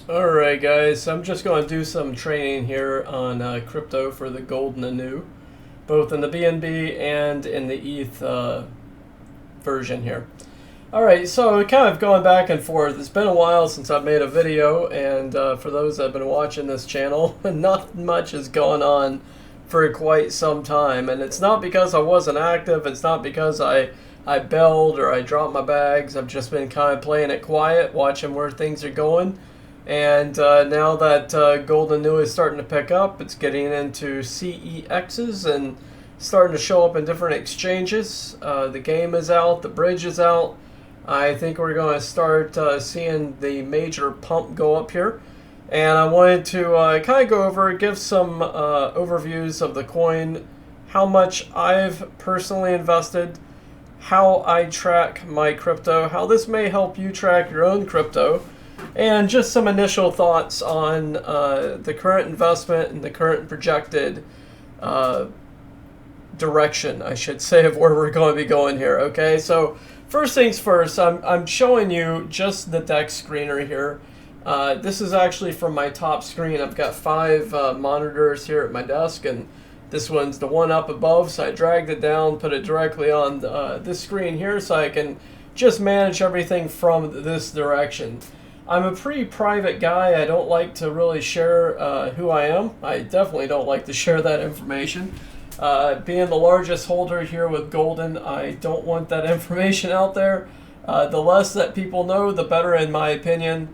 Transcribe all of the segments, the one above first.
Alright guys, I'm just going to do some training here on crypto for the Golden Inu, both in the BNB and in the Eth version here. Alright, so kind of going back and forth. It's been a while since I've made a video, and for those that have been watching this channel, not much has gone on for quite some time. And it's not because I wasn't active, it's not because I bailed or I dropped my bags. I've just been kind of playing it quiet, watching where things are going. And now that Golden Inu is starting to pick up, it's getting into CEXs and starting to show up in different exchanges. The game is out, the bridge is out. I think we're going to start seeing the major pump go up here. And I wanted to kind of go over, give some overviews of the coin, how much I've personally invested, how I track my crypto, how this may help you track your own crypto, and just some initial thoughts on the current investment and the current projected direction, I should say, of where we're going to be going here. Okay, so first things first, I'm showing you just the deck screener here. This is actually from my top screen. I've got 5 monitors here at my desk, and this one's the one up above, so I dragged it down, put it directly on this screen here so I can just manage everything from this direction. I'm a pretty private guy. I don't like to really share who I am. I definitely don't like to share that information. Being the largest holder here with Golden, I don't want that information out there. The less that people know, the better, in my opinion.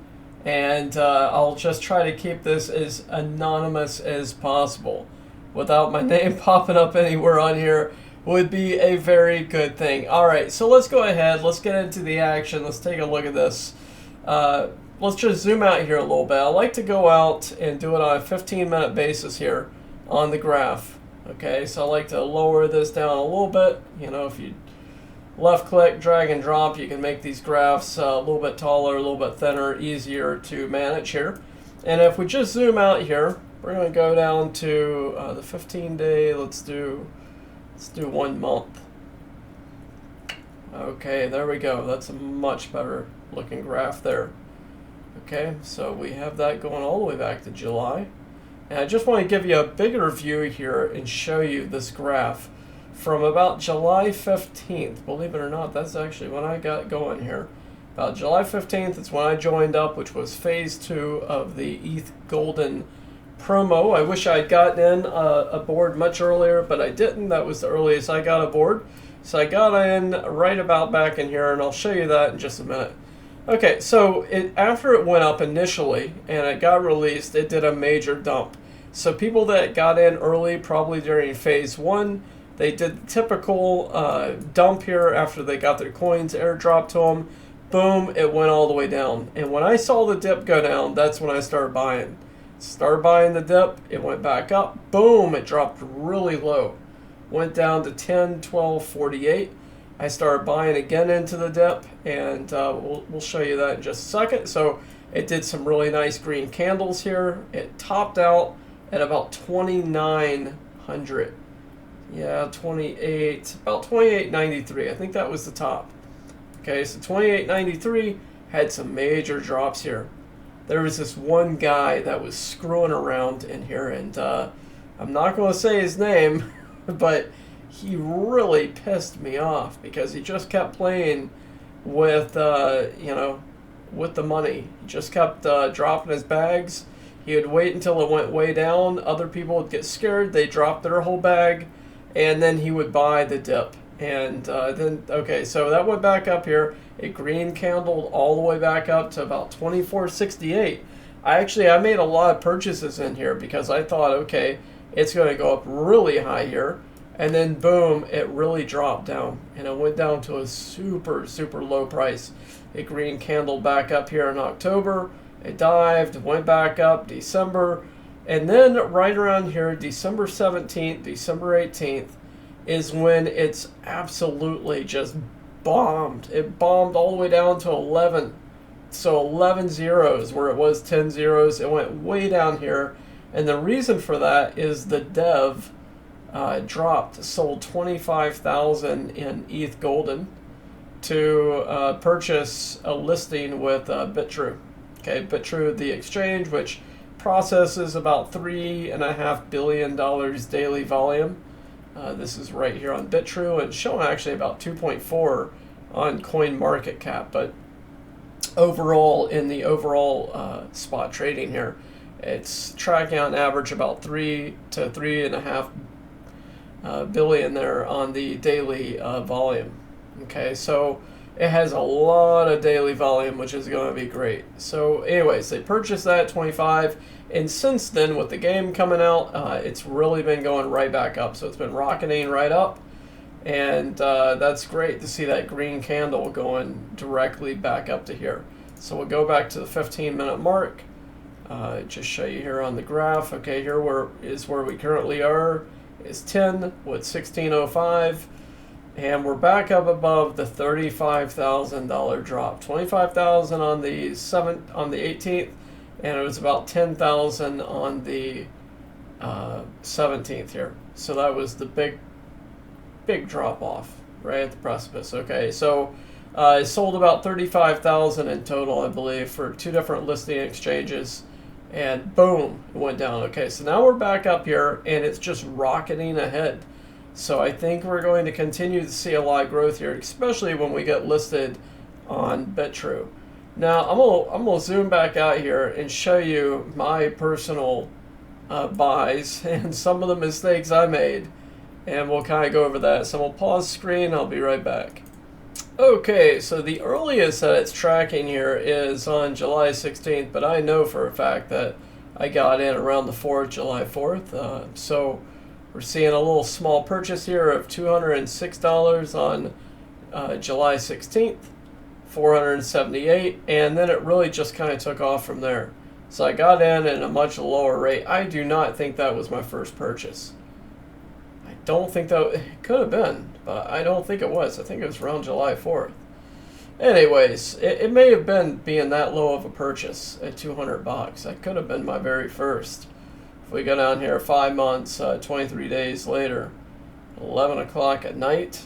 And I'll just try to keep this as anonymous as possible. Without my name popping up anywhere on here would be a very good thing. Alright, so let's go ahead. Let's get into the action. Let's take a look at this. Let's just zoom out here a little bit. I like to go out and do it on a 15-minute basis here on the graph. Okay, so I like to lower this down a little bit. You know, if you left click, drag and drop, you can make these graphs a little bit taller, a little bit thinner, easier to manage here. And if we just zoom out here, we're going to go down to the 15-day. Let's do 1 month. Okay, there we go. That's a much better looking graph there. Okay, so we have that going all the way back to July. And I just want to give you a bigger view here and show you this graph from about July 15th. Believe it or not, that's actually when I got going here. About July 15th is when I joined up, which was phase 2 of the Eth Golden promo. I wish I had gotten in aboard much earlier, but I didn't. That was the earliest I got aboard. So I got in right about back in here, and I'll show you that in just a minute. Okay, so after it went up initially and it got released, it did a major dump. So people that got in early, probably during phase 1, they did the typical dump here after they got their coins airdropped to them. Boom, it went all the way down. And when I saw the dip go down, that's when I started buying. Started buying the dip, it went back up. Boom, it dropped really low. Went down to 10, 12, 48. I started buying again into the dip, and we'll show you that in just a second. So it did some really nice green candles here. It topped out at about 2,900. Yeah, 28, about 28.93. I think that was the top. Okay, so 28.93 had some major drops here. There was this one guy that was screwing around in here, and I'm not going to say his name, but he really pissed me off because he just kept playing with, you know, with the money. He just kept dropping his bags. He would wait until it went way down. Other people would get scared. They dropped their whole bag, and then he would buy the dip. And then, okay, so that went back up here. It green candled all the way back up to about 24.68. I made a lot of purchases in here because I thought, okay, it's going to go up really high here. And then boom, it really dropped down, and it went down to a super, super low price. It green candled back up here in October. It dived, went back up December, and then right around here, December 17th, December 18th, is when it's absolutely just bombed. It bombed all the way down to 11. So 11 zeros where it was 10 zeros. It went way down here, and the reason for that is the dev dropped, sold 25,000 in Eth Golden to purchase a listing with Bitrue. Okay, Bitrue, the exchange, which processes about $3.5 billion daily volume. This is right here on Bitrue, and showing actually about 2.4 on coin market cap, but overall, in the overall spot trading here, it's tracking on average about 3 to 3.5 billion there on the daily volume. Okay, so it has a lot of daily volume, which is going to be great. So anyways, they purchased that at 25, and since then with the game coming out, it's really been going right back up. So it's been rocketing right up, and that's great to see that green candle going directly back up to here. So we'll go back to the 15-minute mark. Just show you here on the graph. Okay, here is where we currently are. Is 10 with 1605. And we're back up above the $35,000 drop. $25,000 on the 18th, and it was about $10,000 on the 17th here. So that was the big drop off right at the precipice. Okay, so it sold about $35,000 in total, I believe, for 2 different listing exchanges, and boom, it went down. Okay, so now we're back up here, and it's just rocketing ahead. So I think we're going to continue to see a lot of growth here, especially when we get listed on Bitrue. Now I'm gonna zoom back out here and show you my personal buys and some of the mistakes I made, and we'll kind of go over that. So we'll pause screen. I'll be right back. Okay, so the earliest that it's tracking here is on July 16th, but I know for a fact that I got in around the 4th, July 4th. So we're seeing a little small purchase here of $206 on July 16th, $478, and then it really just kind of took off from there. So I got in at a much lower rate. I do not think that was my first purchase. I don't think that it could have been, but I don't think it was. I think it was around July 4th. Anyways, it may have been being that low of a purchase at $200. That could have been my very first. If we go down here 5 months, 23 days later, 11 o'clock at night,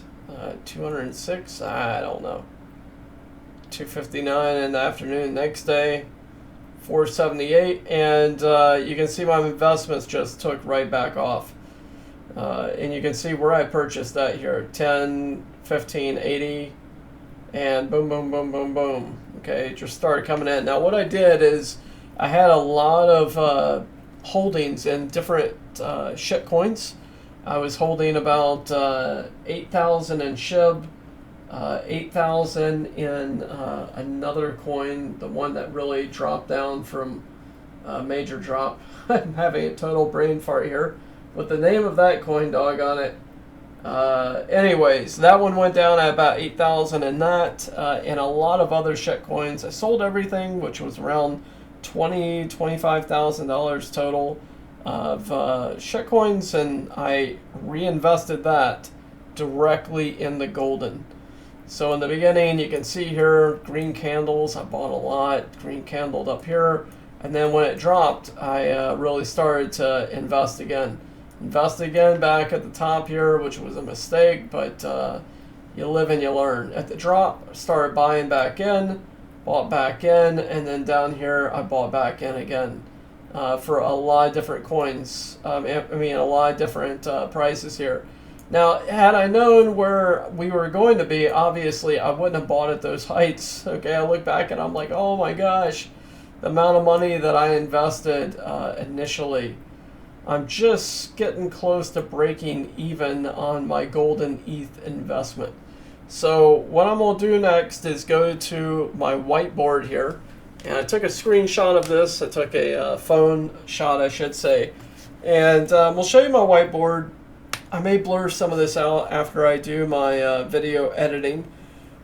206, I don't know. 259 in the afternoon next day, 478, and you can see my investments just took right back off. And you can see where I purchased that here, 10, 15, 80, and boom, boom, boom, boom, boom. Okay, it just started coming in. Now what I did is I had a lot of holdings in different shit coins. I was holding about 8,000 in SHIB, 8,000 in another coin, the one that really dropped down from a major drop. I'm having a total brain fart here with the name of that coin, doggone it. Anyways, that one went down at about 8,000 in that, and a lot of other shit coins. I sold everything, which was around $25,000 total of shit coins, and I reinvested that directly in the golden. So in the beginning, you can see here, green candles, I bought a lot, green candled up here, and then when it dropped, I really started to invest again. Invest again back at the top here, which was a mistake, but you live and you learn. At the drop, I started buying back in, bought back in, and then down here I bought back in again for a lot of different coins. I mean, a lot of different prices here. Now, had I known where we were going to be, obviously I wouldn't have bought at those heights. Okay, I look back and I'm like, oh my gosh, the amount of money that I invested initially. I'm just getting close to breaking even on my golden ETH investment. So what I'm going to do next is go to my whiteboard here. And I took a screenshot of this. I took a phone shot, I should say. And we'll show you my whiteboard. I may blur some of this out after I do my video editing.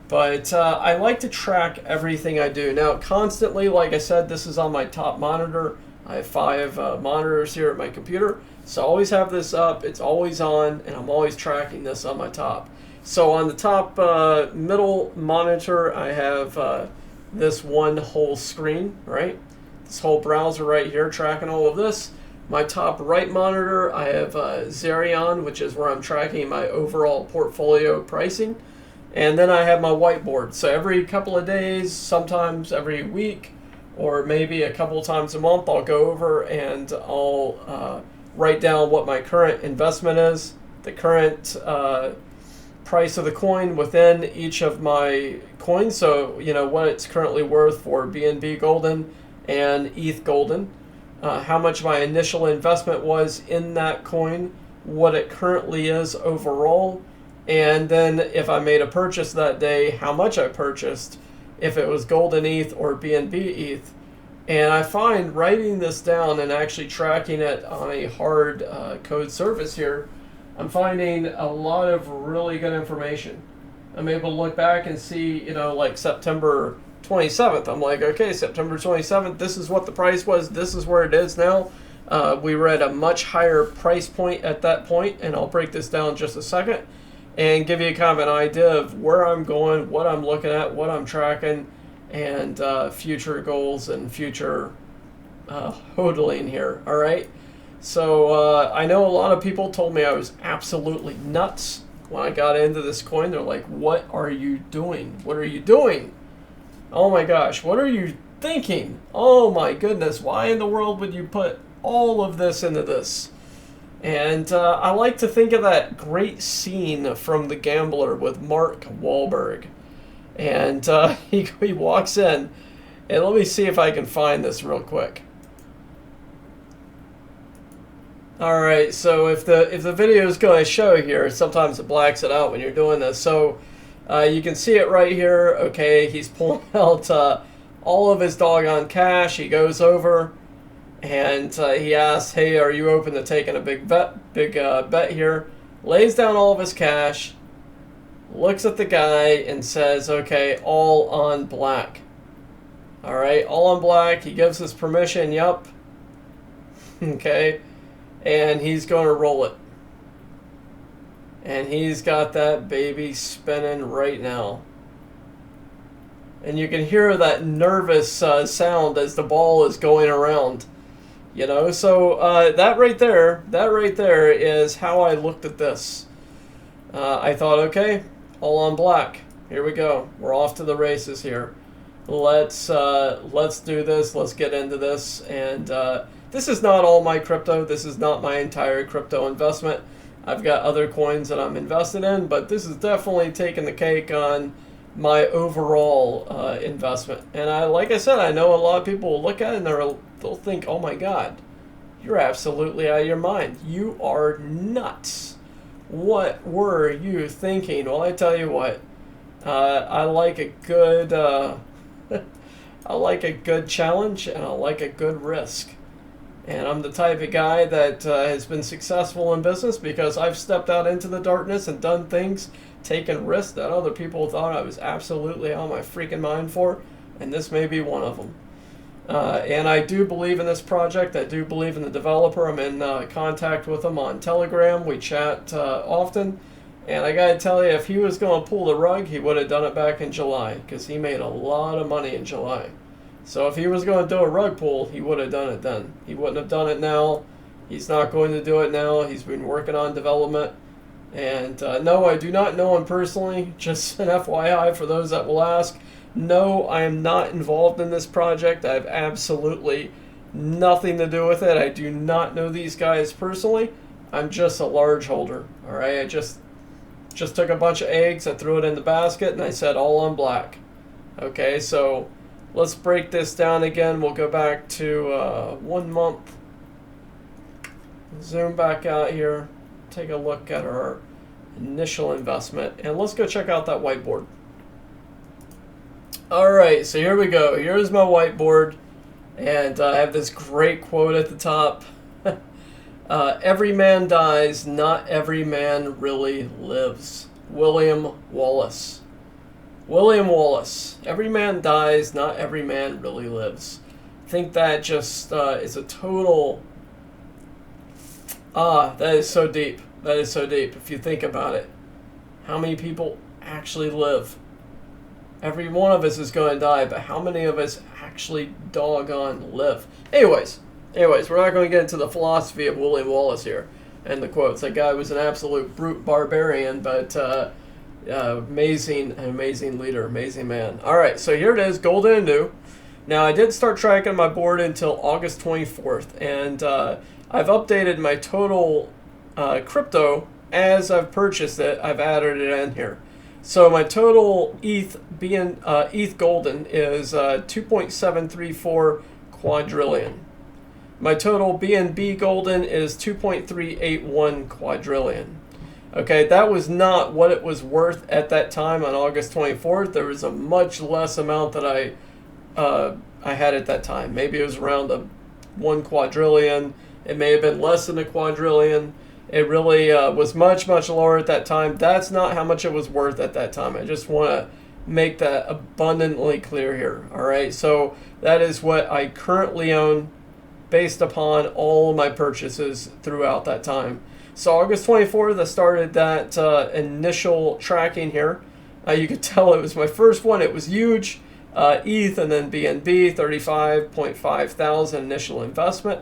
But I like to track everything I do. Now, constantly, like I said, this is on my top monitor. I have 5 monitors here at my computer, so I always have this up, it's always on, and I'm always tracking this on my top. So on the top middle monitor, I have this one whole screen, right? This whole browser right here tracking all of this. My top right monitor, I have Zerion, which is where I'm tracking my overall portfolio pricing. And then I have my whiteboard. So every couple of days, sometimes every week, or maybe a couple times a month, I'll go over and I'll write down what my current investment is, the current price of the coin within each of my coins. So, you know, what it's currently worth for BNB Golden and Eth Golden, how much my initial investment was in that coin, what it currently is overall, and then if I made a purchase that day, how much I purchased, if it was Golden ETH or BNB ETH. And I find writing this down and actually tracking it on a hard code surface here, I'm finding a lot of really good information. I'm able to look back and see, you know, like September 27th. I'm like, okay, September 27th, this is what the price was. This is where it is now. We were at a much higher price point at that point, and I'll break this down in just a second and give you kind of an idea of where I'm going, what I'm looking at, what I'm tracking, and future goals and future hodling here. All right. So I know a lot of people told me I was absolutely nuts when I got into this coin. They're like, what are you doing? What are you doing? Oh my gosh, what are you thinking? Oh my goodness, why in the world would you put all of this into this? And I like to think of that great scene from The Gambler with Mark Wahlberg. And he walks in, and let me see if I can find this real quick. All right, so if the video is going to show here, sometimes it blacks it out when you're doing this. So you can see it right here. Okay, he's pulling out all of his doggone cash. He goes over and he asks, "Hey, are you open to taking a big bet here?" Lays down all of his cash, looks at the guy and says, "Okay, all on black." All right, all on black. He gives his permission. Yup. Okay. And he's going to roll it. And he's got that baby spinning right now. And you can hear that nervous sound as the ball is going around. You know, so that right there is how I looked at this. I thought, okay, all on black. Here we go. We're off to the races here. Let's do this. Let's get into this. And this is not all my crypto. This is not my entire crypto investment. I've got other coins that I'm invested in, but this is definitely taking the cake on my overall investment. And like I said, I know a lot of people will look at it and they'll think, oh my God, you're absolutely out of your mind. You are nuts. What were you thinking? Well, I tell you what, I like a good, I like a good challenge, and I like a good risk. And I'm the type of guy that has been successful in business because I've stepped out into the darkness and done things, taken risks that other people thought I was absolutely out of my freaking mind for, and this may be one of them. And I do believe in this project. I do believe in the developer. I'm in contact with him on Telegram. We chat often. And I gotta tell you, if he was going to pull the rug, he would have done it back in July, because he made a lot of money in July. So if he was going to do a rug pull, he would have done it then. He wouldn't have done it now. He's not going to do it now. He's been working on development. And no, I do not know him personally. Just an FYI for those that will ask. No, I am not involved in this project. I have absolutely nothing to do with it. I do not know these guys personally. I'm just a large holder. All right, I just took a bunch of eggs, I threw it in the basket, and I said all on black. Okay, so let's break this down again. We'll go back to 1 month. Zoom back out here. Take a look at our initial investment. And let's go check out that whiteboard. Alright, so here we go. Here's my whiteboard. And I have this great quote at the top. Every man dies, not every man really lives. William Wallace. William Wallace. Every man dies, not every man really lives. I think that just is a total... that is so deep. That is so deep if you think about it. How many people actually live? Every one of us is going to die, but how many of us actually doggone live? Anyways, we're not going to get into the philosophy of William Wallace here and the quotes. That guy was an absolute brute barbarian, but amazing leader, amazing man. All right, so here it is, Golden Inu. Now, I did start tracking my board until August 24th, and I've updated my total crypto as I've purchased it. I've added it in here. So my total Eth Golden is 2.734 quadrillion. My total BNB Golden is 2.381 quadrillion. Okay, that was not what it was worth at that time on August 24th. There was a much less amount that I had at that time. Maybe it was around 1 quadrillion. It may have been less than a quadrillion. It really was much, much lower at that time. That's not how much it was worth at that time. I just want to make that abundantly clear here. All right, so that is what I currently own based upon all of my purchases throughout that time. So August 24th, I started that initial tracking here. You could tell it was my first one. It was huge. ETH and then BNB, 35.5 thousand initial investment.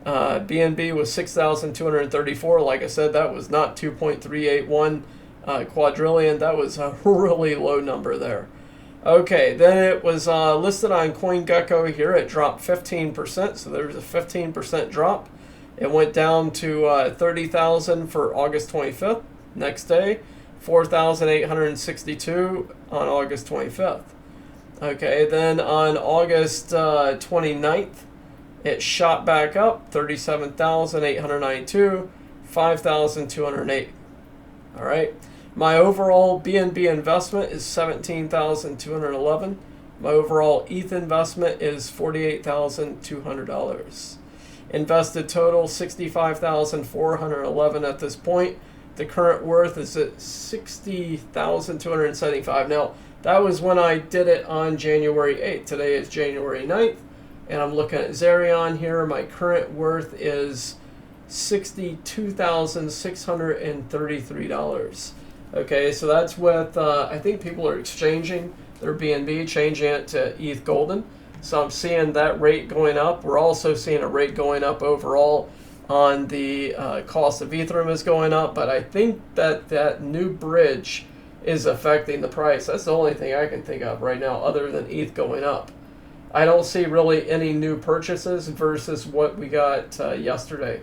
BNB was 6,234. Like I said, that was not 2.381 quadrillion. That was a really low number there. Okay, then it was listed on CoinGecko here. It dropped 15%, so there was a 15% drop. It went down to 30,000 for August 25th. Next day, 4,862 on August 25th. Okay, then on August 29th, it shot back up, 37,892, 5,208. All right. My overall BNB investment is 17,211. My overall ETH investment is $48,200. Invested total 65,411 at this point. The current worth is at 60,275. Now, that was when I did it on January 8th. Today is January 9th, and I'm looking at Zerion here. My current worth is $62,633. Okay, so that's with, I think people are exchanging their BNB, changing it to ETH Golden. So I'm seeing that rate going up. We're also seeing a rate going up overall on the cost of Ethereum is going up, but I think that that new bridge is affecting the price. That's the only thing I can think of right now other than ETH going up. I don't see really any new purchases versus what we got yesterday,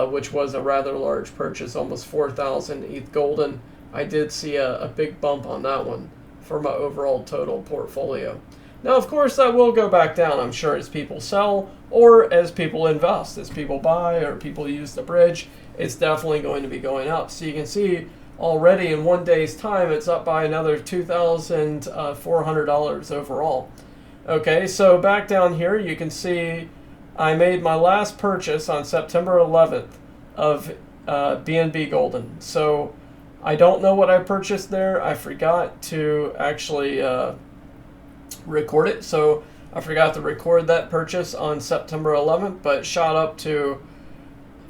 which was a rather large purchase, almost 4,000 ETH Golden. I did see a big bump on that one for my overall total portfolio. Now, of course, that will go back down, I'm sure, as people sell or as people invest. As people buy or people use the bridge, it's definitely going to be going up. So you can see already in 1 day's time, it's up by another $2,400 overall. Okay, so back down here, you can see I made my last purchase on September 11th of BNB Golden. So I don't know what I purchased there. I forgot to actually record it. So I forgot to record that purchase on September 11th, but shot up to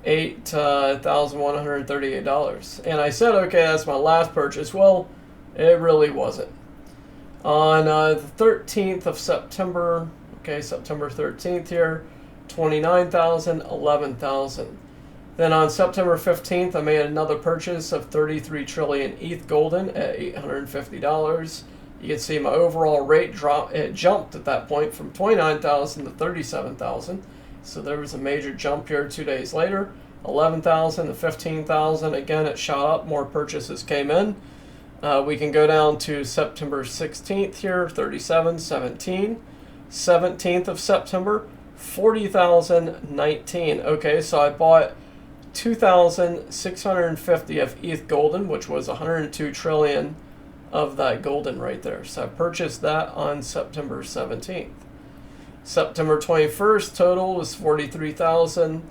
$8,138. And I said, okay, that's my last purchase. Well, it really wasn't. On the 13th of September, okay, September 13th here, 29,000, 11,000. Then on September 15th, I made another purchase of 33 trillion ETH Golden at $850. You can see my overall rate drop. It jumped at that point from 29,000 to 37,000. So there was a major jump here 2 days later. 11,000 to 15,000. Again, it shot up. More purchases came in. We can go down to September 16th here, 37.17. 17th of September, 40,019. Okay, so I bought 2,650 of ETH Golden, which was 102 trillion of that golden right there. So I purchased that on September 17th. September 21st total was 43,000,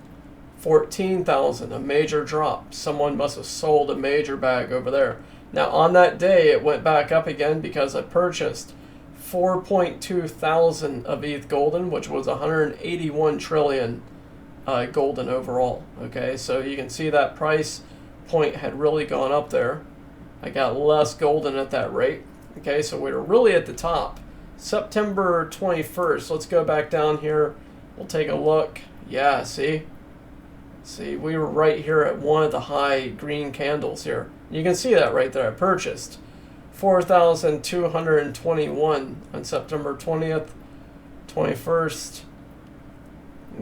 14,000, a major drop. Someone must have sold a major bag over there. Now on that day it went back up again because I purchased 4.2 thousand of ETH Golden, which was 181 trillion golden overall. Okay, so you can see that price point had really gone up there. I got less golden at that rate. Okay, so we were really at the top. September 21st, let's go back down here. We'll take a look. Yeah, see, we were right here at one of the high green candles here. You can see that right there. I purchased 4,221 on September 20th. 21st.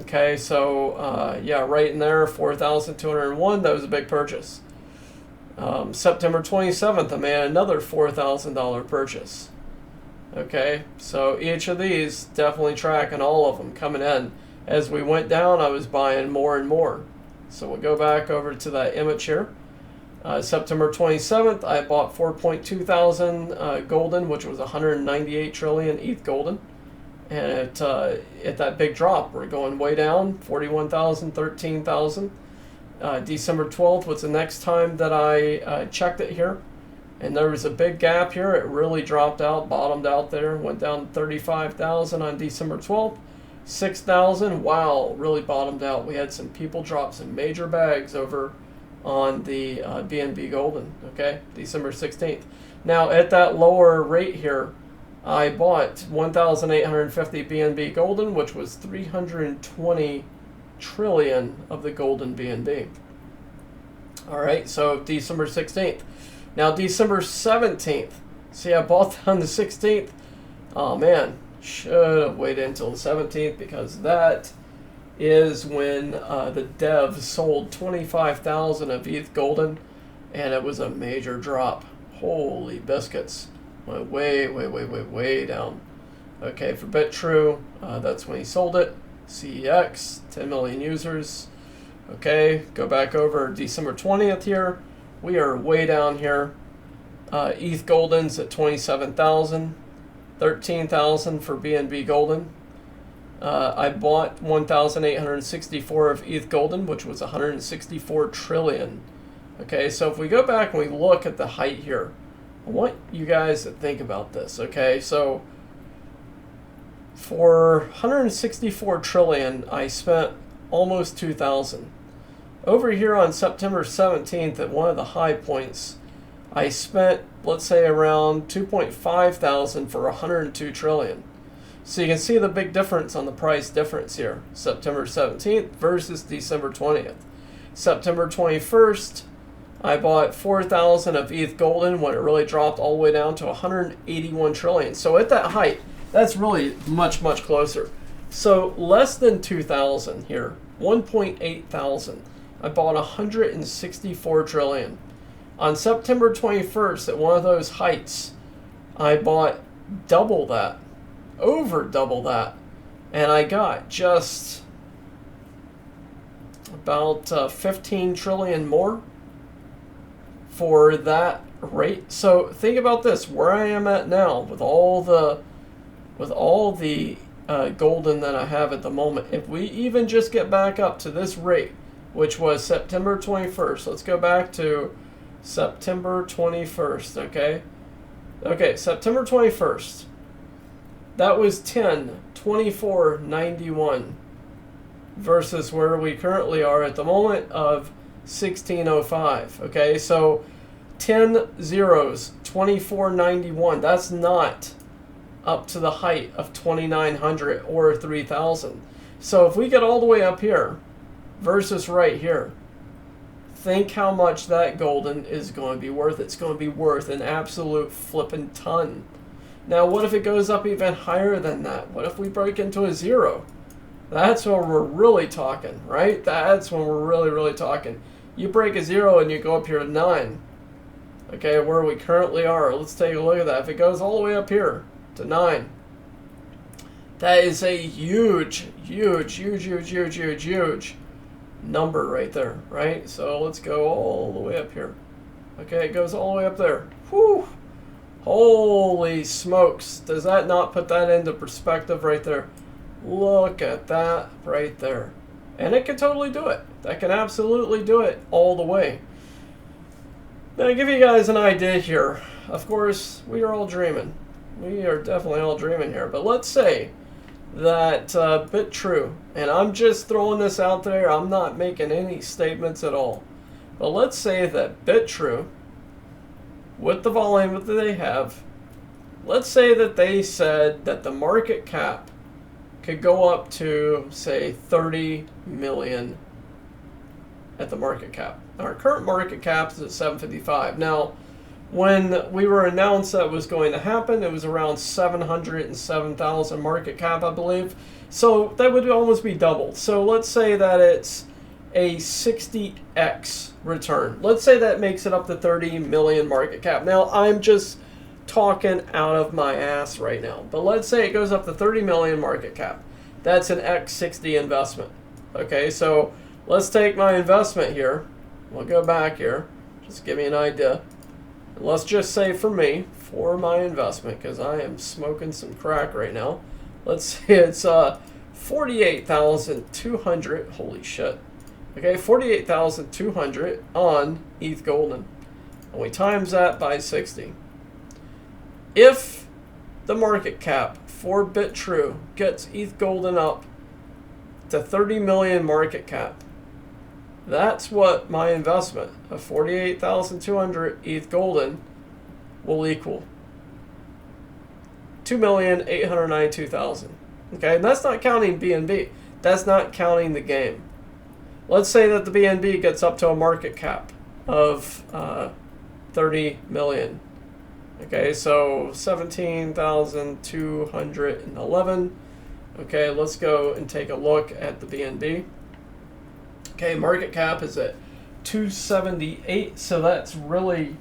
Okay, so yeah, right in there, 4,201. That was a big purchase. September 27th, I made another $4,000 purchase. Okay, so each of these, definitely tracking all of them coming in. As we went down, I was buying more and more. So we'll go back over to that image here. September 27th, I bought 4.2 thousand Golden, which was 198 trillion Eth Golden. And at that big drop, we're going way down, 41,000, 13,000. December 12th was the next time that I checked it here. And there was a big gap here. It really dropped out, bottomed out there, went down to 35,000 on December 12th. 6,000, wow, really bottomed out. We had some people drop some major bags over on the BNB Golden, okay, December 16th. Now, at that lower rate here, I bought 1,850 BNB Golden, which was 320 trillion of the Golden BNB. All right, so December 16th. Now, December 17th, see, I bought that on the 16th. Oh, man, should have waited until the 17th because that is when the devs sold 25,000 of Eth Golden, and it was a major drop. Holy biscuits. Went way down. Okay, for Bitrue, that's when he sold it. CEX, 10 million users. Okay, go back over December 20th here. We are way down here. Eth Golden's at 27,000. 13,000 for BNB Golden. I bought 1,864 of Eth Golden, which was 164 trillion. Okay, so if we go back and we look at the height here, I want you guys to think about this, okay? So for 164 trillion, I spent almost 2,000. Over here on September 17th, at one of the high points, I spent, let's say, around 2.5 thousand for 102 trillion. So you can see the big difference on the price difference here. September 17th versus December 20th. September 21st, I bought 4,000 of Eth Golden when it really dropped all the way down to 181 trillion. So at that height, that's really much closer. So less than 2,000 here, 1.8 thousand. I bought 164 trillion. On September 21st, at one of those heights, I bought double that, over double that, and I got just about 15 trillion more for that rate. So think about this, where I am at now with all the golden that I have at the moment. If we even just get back up to this rate, which was September 21st, let's go back to September 21st, okay? Okay, September 21st. That was 10/24/91 versus where we currently are at the moment of 1605, okay? So 10 zeros, 2491. That's not up to the height of 2,900 or 3,000. So if we get all the way up here versus right here, think how much that golden is going to be worth. It's going to be worth an absolute flippin' ton. Now, what if it goes up even higher than that? What if we break into a zero? That's when we're really talking, right? That's when we're really talking. You break a zero and you go up here to 9. Okay, where we currently are. Let's take a look at that. If it goes all the way up here to 9, that is a huge number right there, right? So let's go all the way up here. Okay, it goes all the way up there. Whew! Holy smokes. Does that not put that into perspective right there? Look at that right there. And it can totally do it. That can absolutely do it all the way. Now, to give you guys an idea here, of course, we are all dreaming. We are definitely all dreaming here. But let's say that Bitrue, and I'm just throwing this out there, I'm not making any statements at all. But let's say that Bitrue, with the volume that they have, let's say that they said that the market cap could go up to, say, 30 million at the market cap. Our current market cap is at 755. Now, When we were announced that was going to happen, it was around 707,000 market cap, I believe. So that would almost be double. So let's say that it's a 60x return. Let's say that makes it up to 30 million market cap. Now, I'm just talking out of my ass right now, but let's say it goes up to 30 million market cap. That's an X60 investment. Okay, so let's take my investment here. We'll go back here. Just give me an idea. And let's just say for me, for my investment, because I am smoking some crack right now. Let's say it's 48,200. Holy shit. Okay, 48,200 on Eth Golden. And we times that by 60. If the market cap for Bitrue gets Eth Golden up to 30 million market cap, that's what my investment of 48,200 Eth Golden will equal. 2,892,000. Okay, and that's not counting BNB. That's not counting the game. Let's say that the BNB gets up to a market cap of 30 million. Okay, so 17,211. Okay, let's go and take a look at the BNB. Okay, market cap is at 278, so that's really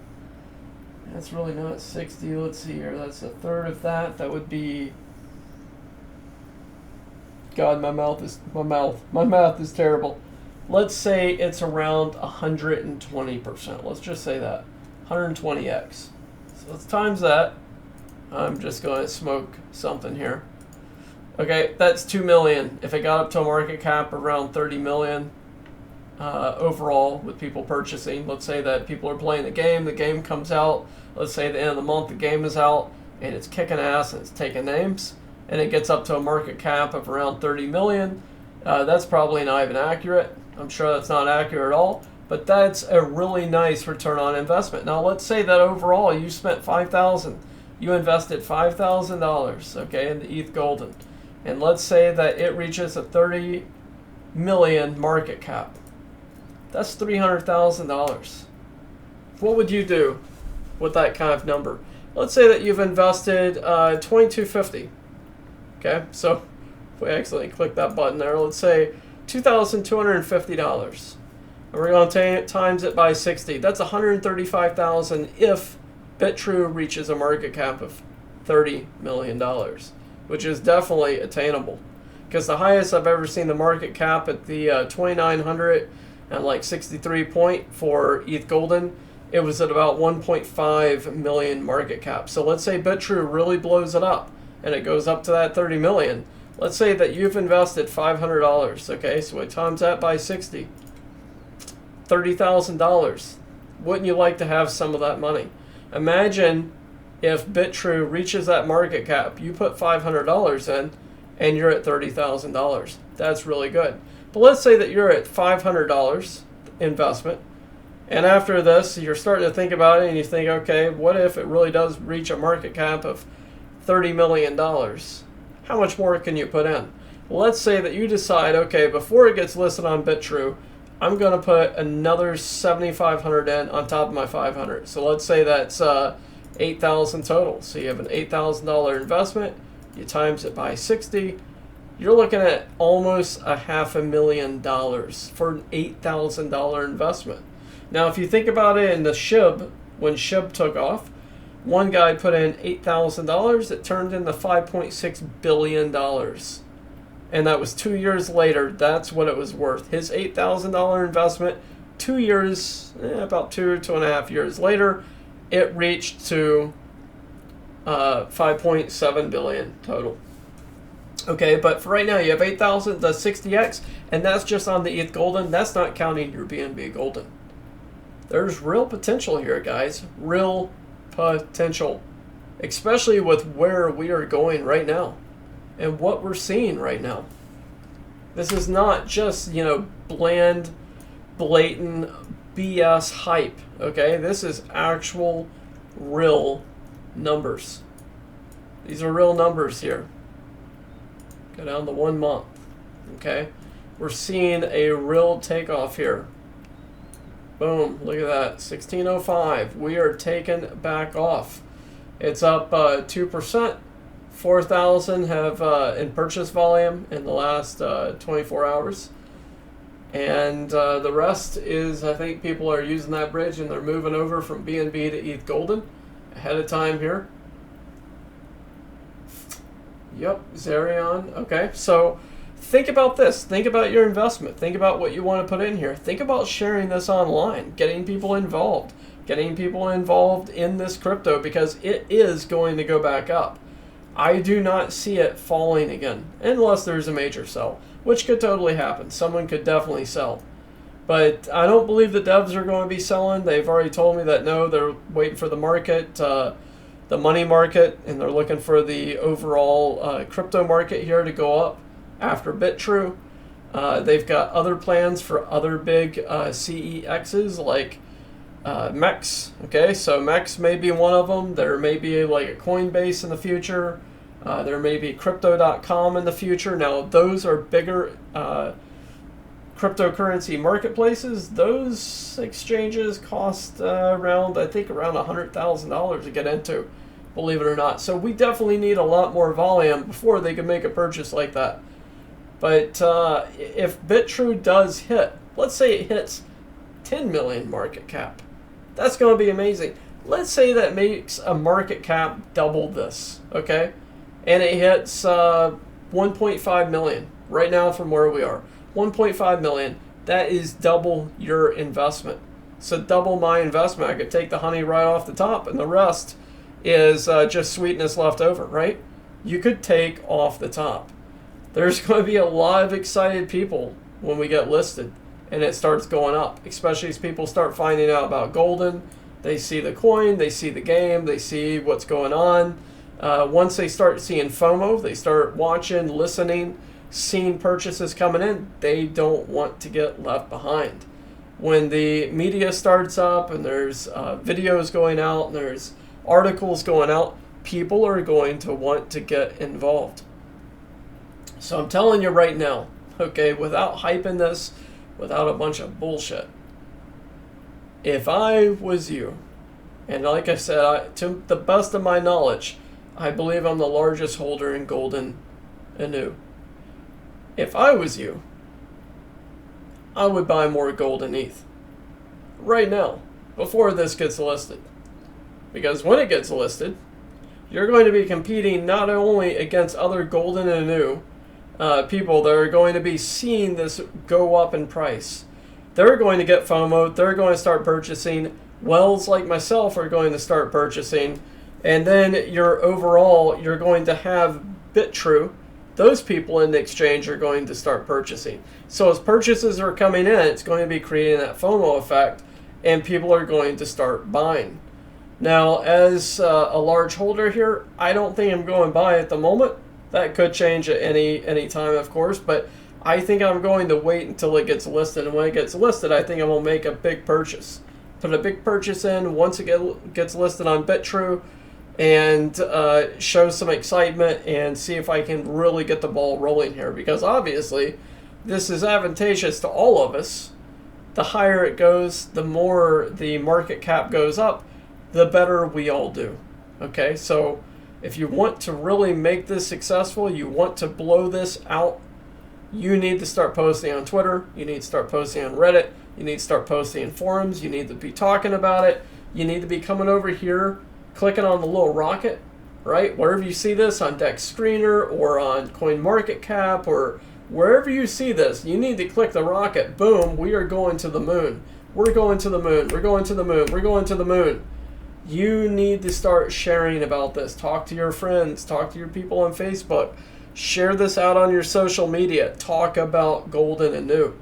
not 60. Let's see here. That's a third of that. That would be, God, my math is terrible. Let's say it's around 120%. Let's just say that. 120x. So let's times that. I'm just going to smoke something here. Okay, that's 2 million. If it got up to a market cap around 30 million overall with people purchasing, let's say that people are playing the game comes out, let's say at the end of the month the game is out, and it's kicking ass and it's taking names, and it gets up to a market cap of around 30 million. That's probably not even accurate. I'm sure that's not accurate at all, but that's a really nice return on investment. Now let's say that overall you spent $5,000. You invested $5,000, okay, in the Eth Golden. And let's say that it reaches a 30 million market cap. That's $300,000. What would you do with that kind of number? Let's say that you've invested $2,250. Okay, so if we accidentally click that button there, let's say $2,250. And we're going to times it by 60. That's $135,000 if Bitrue reaches a market cap of $30 million, which is definitely attainable. Because the highest I've ever seen the market cap at the 2,900 and like 63 point for Eth Golden, it was at about 1.5 million market cap. So let's say Bitrue really blows it up and it goes up to that 30 million. Let's say that you've invested $500, okay? So we times that by 60. $30,000. Wouldn't you like to have some of that money? Imagine if Bitrue reaches that market cap, you put $500 in, and you're at $30,000. That's really good. But let's say that you're at $500 investment, and after this, you're starting to think about it, and you think, okay, what if it really does reach a market cap of $30 million? How much more can you put in? Well, let's say that you decide, okay, before it gets listed on Bitrue, I'm going to put another $7,500 in on top of my $500. So let's say that's $8,000 total. So you have an $8,000 investment. You times it by 60. You're looking at almost $500,000 for an $8,000 investment. Now, if you think about it in the SHIB, when SHIB took off, one guy put in $8,000. It turned into $5.6 billion. And that was 2 years later. That's what it was worth. His $8,000 investment, 2 years, about 2.5 years later, it reached to 5.7 billion total. Okay, but for right now, you have 8,000, the 60x, and that's just on the Eth Golden. That's not counting your BNB Golden. There's real potential here, guys. Real potential, especially with where we are going right now and what we're seeing right now. This is not just, bland, blatant BS hype, okay? This is actual, real numbers. These are real numbers here. Go down to 1 month, okay? We're seeing a real takeoff here. Boom, look at that, 1605. We are taking back off. It's up 2%. 4,000 have in purchase volume in the last 24 hours. And the rest is, I think people are using that bridge and they're moving over from BNB to Eth Golden ahead of time here. Yep, Zerion. Okay, so think about this. Think about your investment. Think about what you want to put in here. Think about sharing this online, getting people involved in this crypto, because it is going to go back up. I do not see it falling again unless there's a major sell, which could totally happen. Someone could definitely sell. But I don't believe the devs are going to be selling. They've already told me that no, they're waiting for the market, the money market, and they're looking for the overall crypto market here to go up after Bitrue. They've got other plans for other big CEXs like MEX. Okay, so MEX may be one of them. There may be like a Coinbase in the future. There may be crypto.com in the future. Now, those are bigger cryptocurrency marketplaces. Those exchanges cost around $100,000 to get into, believe it or not. So we definitely need a lot more volume before they can make a purchase like that. But if Bitrue does hit, let's say it hits 10 million market cap, that's going to be amazing. Let's say that makes a market cap double this, okay? And it hits 1.5 million right now from where we are. 1.5 million. That is double your investment. So double my investment. I could take the honey right off the top, and the rest is just sweetness left over, right? You could take off the top. There's going to be a lot of excited people when we get listed and it starts going up, especially as people start finding out about Golden. They see the coin, they see the game, they see what's going on. Once they start seeing FOMO, they start watching, listening, seeing purchases coming in, they don't want to get left behind. When the media starts up and there's videos going out and there's articles going out, people are going to want to get involved. So I'm telling you right now, okay, without hyping this, without a bunch of bullshit, if I was you, and like I said, to the best of my knowledge, I believe I'm the largest holder in Golden Inu. If I was you, I would buy more Golden ETH right now, before this gets listed. Because when it gets listed, you're going to be competing not only against other Golden Inu people that are going to be seeing this go up in price. They're going to get FOMO, they're going to start purchasing. Wells like myself are going to start purchasing. And then you're going to have Bitrue. Those people in the exchange are going to start purchasing. So as purchases are coming in, it's going to be creating that FOMO effect, and people are going to start buying. Now, as a large holder here, I don't think I'm going to buy at the moment. That could change at any time, of course, but I think I'm going to wait until it gets listed. And when it gets listed, I think I'm going to make a big purchase. Put a big purchase in once it gets listed on Bitrue, and show some excitement and see if I can really get the ball rolling here. Because obviously, this is advantageous to all of us. The higher it goes, the more the market cap goes up, the better we all do. Okay, so if you want to really make this successful, you want to blow this out, you need to start posting on Twitter, you need to start posting on Reddit, you need to start posting in forums, you need to be talking about it, you need to be coming over here, clicking on the little rocket, right? Wherever you see this on Dex Screener or on CoinMarketCap or wherever you see this, you need to click the rocket. Boom, we are going to the moon. We're going to the moon. We're going to the moon. We're going to the moon. You need to start sharing about this. Talk to your friends. Talk to your people on Facebook. Share this out on your social media. Talk about Golden Inu.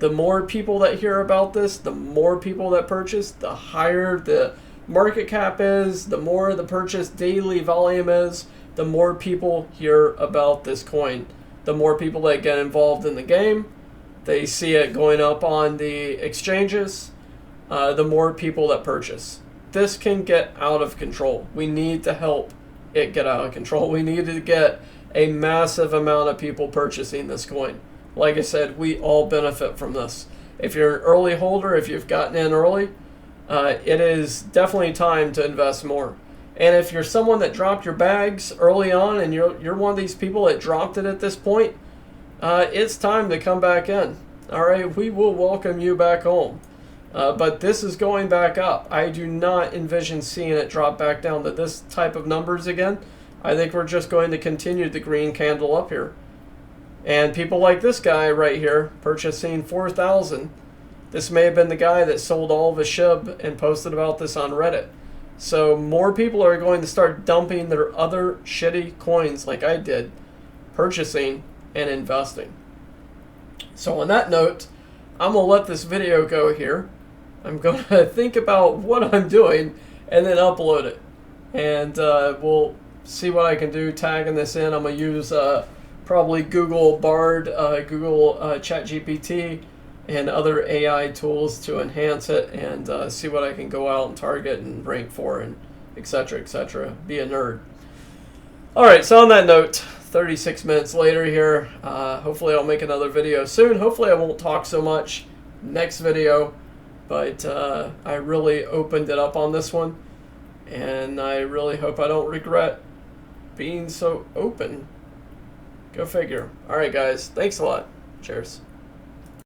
The more people that hear about this, the more people that purchase, the higher the market cap is, the more the purchase daily volume is, the more people hear about this coin. The more people that get involved in the game, they see it going up on the exchanges, the more people that purchase. This can get out of control. We need to help it get out of control. We need to get a massive amount of people purchasing this coin. Like I said, we all benefit from this. if you're an early holder, if you've gotten in early, it is definitely time to invest more. And if you're someone that dropped your bags early on and you're one of these people that dropped it at this point, it's time to come back in. All right, we will welcome you back home. But this is going back up. I do not envision seeing it drop back down to this type of numbers again. I think we're just going to continue the green candle up here. And people like this guy right here, purchasing 4,000. This may have been the guy that sold all of his SHIB and posted about this on Reddit. So more people are going to start dumping their other shitty coins like I did, purchasing and investing. So on that note, I'm going to let this video go here. I'm going to think about what I'm doing and then upload it. And we'll see what I can do tagging this in. I'm going to use probably Google Bard, Google ChatGPT, and other AI tools to enhance it and see what I can go out and target and rank for and etc. etc. Be a nerd. Alright, so on that note, 36 minutes later here, hopefully I'll make another video soon. Hopefully I won't talk so much next video, but I really opened it up on this one, and I really hope I don't regret being so open. Go figure. Alright guys, thanks a lot. Cheers.